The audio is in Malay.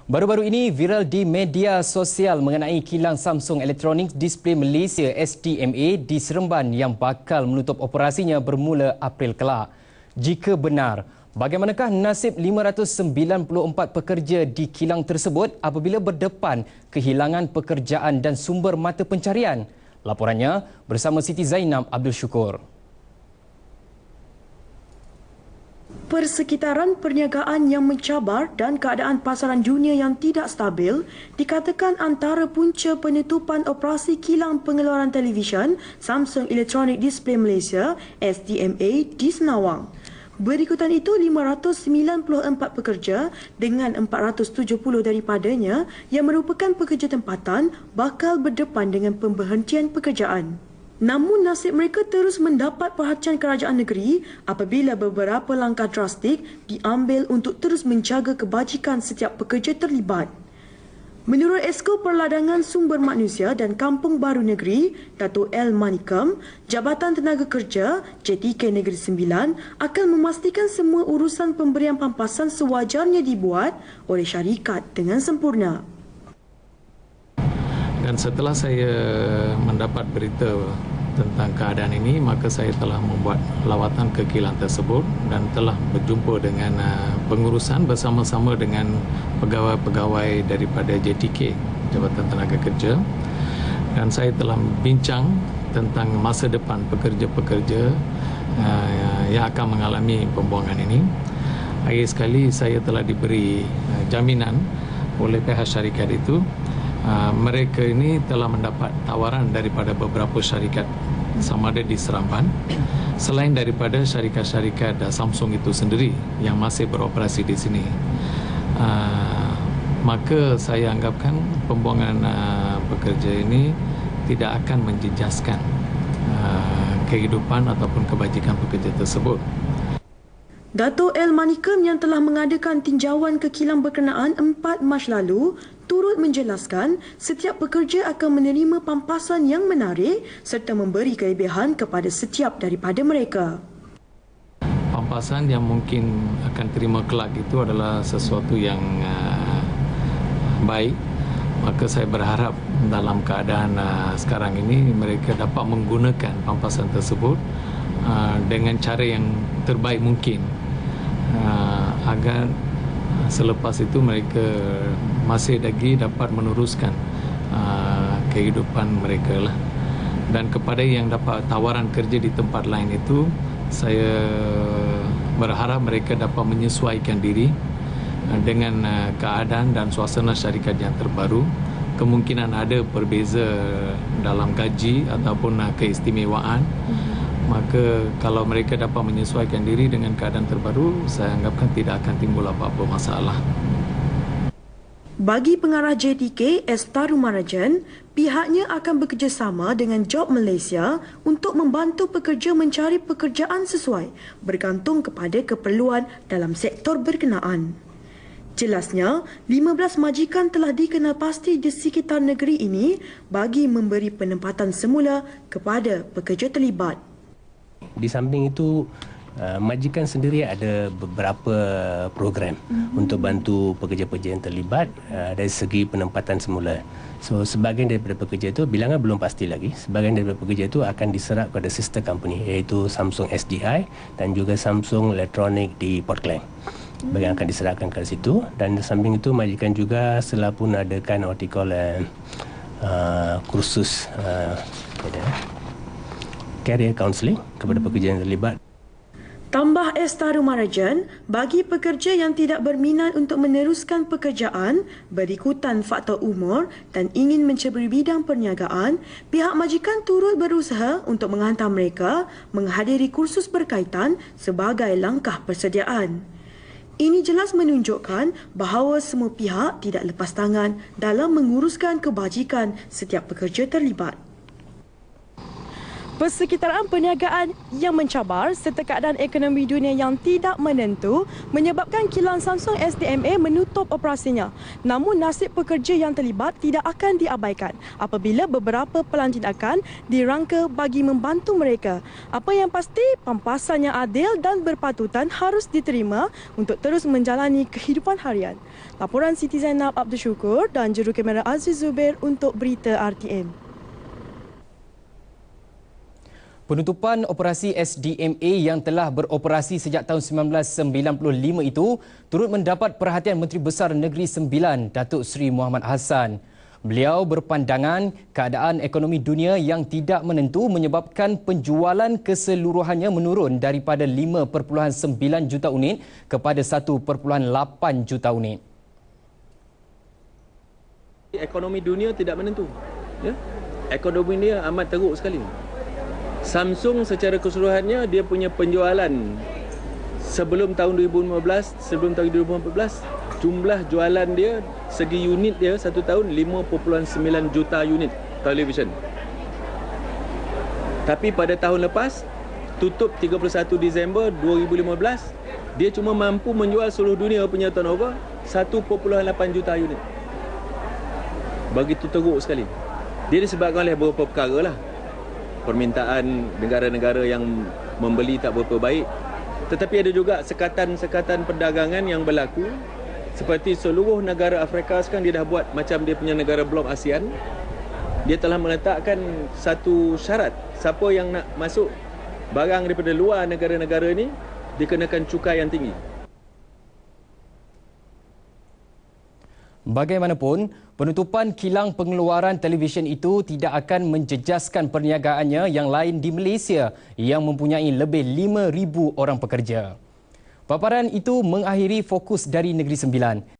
Baru-baru ini viral di media sosial mengenai kilang Samsung Electronics Display Malaysia SDMA di Seremban yang bakal menutup operasinya bermula April kelak. Jika benar, bagaimanakah nasib 594 pekerja di kilang tersebut apabila berdepan kehilangan pekerjaan dan sumber mata pencarian? Laporannya bersama Siti Zainab Abdul Syukur. Persekitaran perniagaan yang mencabar dan keadaan pasaran dunia yang tidak stabil dikatakan antara punca penutupan operasi kilang pengeluaran televisyen Samsung Electronics Display Malaysia SDMA di Senawang. Berikutan itu, 594 pekerja dengan 470 daripadanya yang merupakan pekerja tempatan bakal berdepan dengan pemberhentian pekerjaan. Namun nasib mereka terus mendapat perhatian kerajaan negeri apabila beberapa langkah drastik diambil untuk terus menjaga kebajikan setiap pekerja terlibat. Menurut Esko Perladangan Sumber Manusia dan Kampung Baru Negeri, Dato' El Manikam, Jabatan Tenaga Kerja JTK Negeri Sembilan akan memastikan semua urusan pemberian pampasan sewajarnya dibuat oleh syarikat dengan sempurna. Dan setelah saya mendapat berita tentang keadaan ini, maka saya telah membuat lawatan ke kilang tersebut dan telah berjumpa dengan pengurusan bersama-sama dengan pegawai-pegawai daripada JTK, Jabatan Tenaga Kerja. Dan saya telah bincang tentang masa depan pekerja-pekerja yang akan mengalami pembuangan ini. Akhir sekali saya telah diberi jaminan oleh pihak syarikat itu. Mereka ini telah mendapat tawaran daripada beberapa syarikat sama ada di Seremban selain daripada syarikat-syarikat Samsung itu sendiri yang masih beroperasi di sini. Maka saya anggapkan pembuangan pekerja ini tidak akan menjejaskan kehidupan ataupun kebajikan pekerja tersebut. Dato' El Manikam yang telah mengadakan tinjauan ke kilang berkenaan 4 Mac lalu turut menjelaskan setiap pekerja akan menerima pampasan yang menarik serta memberi kelebihan kepada setiap daripada mereka. Pampasan yang mungkin akan terima kelak itu adalah sesuatu yang baik. Maka saya berharap dalam keadaan sekarang ini mereka dapat menggunakan pampasan tersebut dengan cara yang terbaik mungkin agar selepas itu mereka masih lagi dapat meneruskan kehidupan mereka lah. Dan kepada yang dapat tawaran kerja di tempat lain itu, saya berharap mereka dapat menyesuaikan diri dengan keadaan dan suasana syarikat yang terbaru. Kemungkinan ada berbeza dalam gaji ataupun keistimewaan. Maka kalau mereka dapat menyesuaikan diri dengan keadaan terbaru, saya anggapkan tidak akan timbul apa-apa masalah. Bagi pengarah JTK, Estaru Marajan, pihaknya akan bekerjasama dengan Job Malaysia untuk membantu pekerja mencari pekerjaan sesuai bergantung kepada keperluan dalam sektor berkenaan. Jelasnya, 15 majikan telah dikenal pasti di sekitar negeri ini bagi memberi penempatan semula kepada pekerja terlibat. Di samping itu, majikan sendiri ada beberapa program untuk bantu pekerja-pekerja yang terlibat dari segi penempatan semula. So, sebahagian daripada pekerja itu, bilangan belum pasti lagi, sebahagian daripada pekerja itu akan diserap kepada sister company iaitu Samsung SDI dan juga Samsung Electronics di Port Klang. Bahagian akan diserahkan ke situ. Dan di samping itu, majikan juga selalu pun adakan kursus career counselling kepada pekerja yang terlibat. Tambah Estaru Marajan, bagi pekerja yang tidak berminat untuk meneruskan pekerjaan berikutan faktor umur dan ingin menceburi bidang perniagaan, pihak majikan turut berusaha untuk menghantar mereka menghadiri kursus berkaitan sebagai langkah persediaan. Ini jelas menunjukkan bahawa semua pihak tidak lepas tangan dalam menguruskan kebajikan setiap pekerja terlibat. Persekitaran perniagaan yang mencabar serta keadaan ekonomi dunia yang tidak menentu menyebabkan kilang Samsung SDMA menutup operasinya. Namun nasib pekerja yang terlibat tidak akan diabaikan apabila beberapa pelantikan dirangka bagi membantu mereka. Apa yang pasti, pampasan yang adil dan berpatutan harus diterima untuk terus menjalani kehidupan harian. Laporan Siti Zainab Abdul Syukur dan juru kamera Aziz Zubair untuk Berita RTM. Penutupan operasi SDMA yang telah beroperasi sejak tahun 1995 itu turut mendapat perhatian Menteri Besar Negeri Sembilan, Datuk Seri Muhammad Hassan. Beliau berpandangan keadaan ekonomi dunia yang tidak menentu menyebabkan penjualan keseluruhannya menurun daripada 5.9 juta unit kepada 1.8 juta unit. Ekonomi dunia tidak menentu. Ya? Ekonomi dia amat teruk sekali. Samsung secara keseluruhannya dia punya penjualan sebelum tahun 2015, sebelum tahun 2014, jumlah jualan dia segi unit dia satu tahun 5.9 juta unit television. Tapi pada tahun lepas tutup 31 Disember 2015, dia cuma mampu menjual seluruh dunia punya turnover 1.8 juta unit. Begitu teruk sekali. Dia disebabkan oleh beberapa perkara lah. Permintaan negara-negara yang membeli tak berapa baik. Tetapi ada juga sekatan-sekatan perdagangan yang berlaku. Seperti seluruh negara Afrika sekarang dia dah buat macam dia punya negara blok ASEAN. Dia telah meletakkan satu syarat. Siapa yang nak masuk barang daripada luar negara-negara ini dikenakan cukai yang tinggi. Bagaimanapun, penutupan kilang pengeluaran televisyen itu tidak akan menjejaskan perniagaannya yang lain di Malaysia yang mempunyai lebih 5,000 orang pekerja. Paparan itu mengakhiri fokus dari Negeri Sembilan.